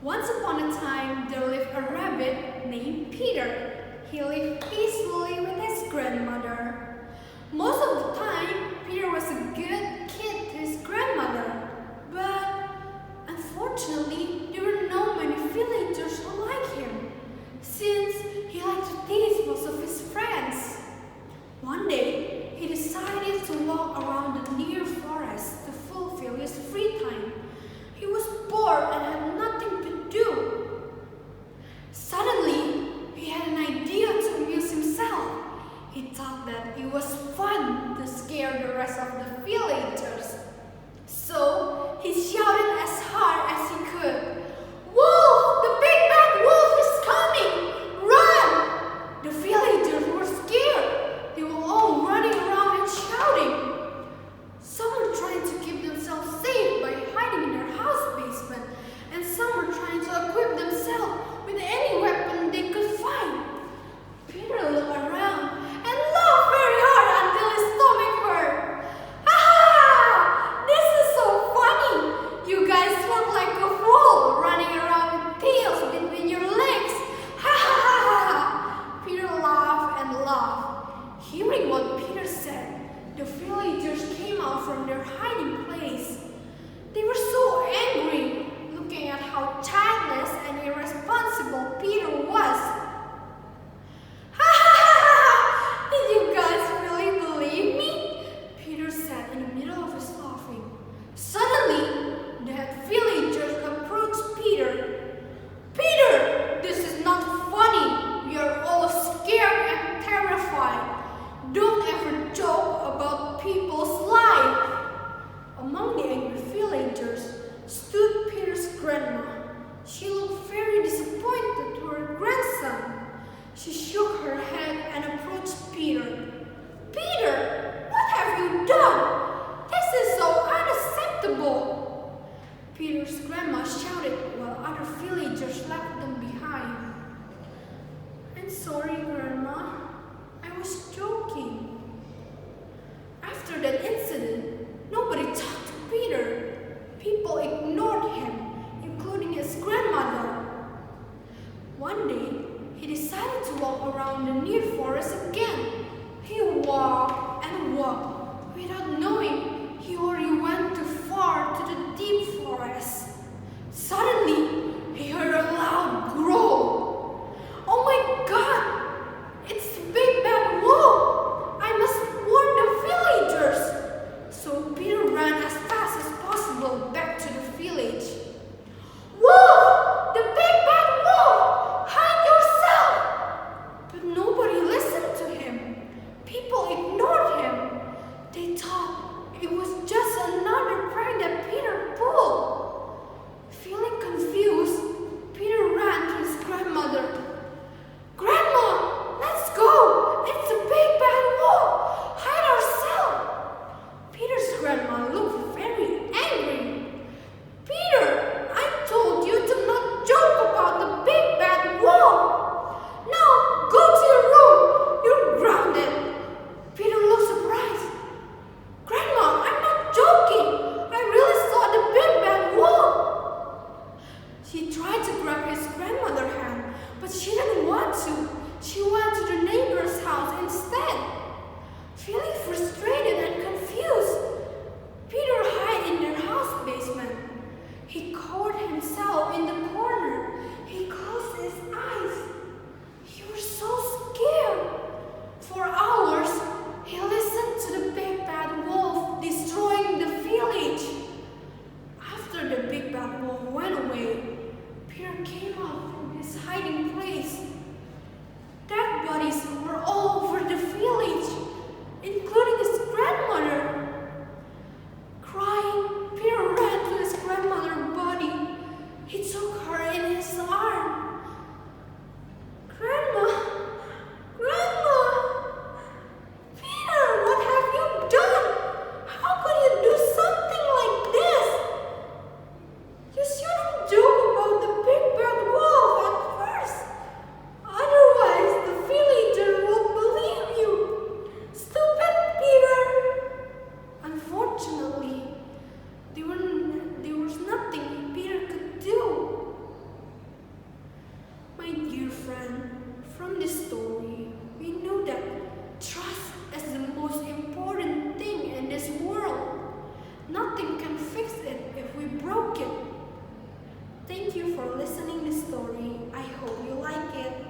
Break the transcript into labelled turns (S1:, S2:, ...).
S1: Once upon a time, there lived a rabbit named Peter. He lived peacefully with his grandmother. Most of the time, Peter was a good kid to his grandmother. But unfortunately, there were not many villagers who liked him, since he liked to tease most of his friends. One day, he decided to walk around the near forest to fulfill his free time. He was bored and had nothing to do. Suddenly, he had an idea to amuse himself. He thought that it was fun to scare the rest of the villagers. So, he shouted as hard as he could, "Wolf! The big bad wolf is coming! Run!" The villagers were scared. They were all running around and shouting. Some were trying to keep themselves safe by hiding in their house basement, and some were trying to equip themselves with any weapon they could find. Peter looked around and laughed very hard until his stomach hurt. "Ha ha! This is so funny! You guys look like a fool running around with tails between your legs! Ha ha ha ha!" Peter laughed and laughed. Hearing what Peter said, the villagers came out from their hiding place. They were so angry, looking at how childless and irresponsible Peter was. "Ha ha ha ha! Did you guys really believe me?" Peter said in the middle of his laughing. Suddenly, the villagers approached Peter. "Peter, this is not funny. We are all scared and terrified. Don't ever joke about people's life." Among the angry villagers stood Peter's grandma. She looked very disappointed to her grandson. She shook her head and approached Peter. "Peter, what have you done? This is so unacceptable!" Peter's grandma shouted while other villagers left them behind. "I'm sorry, Grandma. I was joking." After that incident, nobody talked to Peter. People ignored him, including his grandmother. One day, he decided to walk around the near forest again. He walked and walked without knowing he already went too far to the deep forest. Suddenly, he heard a loud growl. "Oh my God! It's the big bad wolf! I must warn the villagers!" So Peter ran as fast as possible back to the village. "Wolf! The big bad wolf! Hide yourself!" But nobody listened to him. People ignored him. They thought it was just another prank that Peter pulled. Feeling confused, Peter ran to his grandmother. "Grandma, let's go! It's a big bad wolf! Hide ourselves!" Peter's grandma looked very angry. "Peter, I told you to not joke about the big bad wolf! Now go to your room! You're grounded!" Peter looked surprised. "Grandma, I'm not joking! I really saw the big bad wolf!" She tried to grab his grandmother's hand, but she didn't want to. She went to the neighbor's house instead. Feeling frustrated and confused, Peter hid in their house basement. He covered himself in the corner. He closed his eyes. He was so scared. For hours, he listened to the big bad wolf destroying the village. After the big bad wolf went away, Peter came out from his hiding place. Dead bodies were all over the village, including his grandmother. Crying, Peter ran to his grandmother's body. He took her And from this story, we know that trust is the most important thing in this world. Nothing can fix it if we broke it. Thank you for listening to this story. I hope you like it.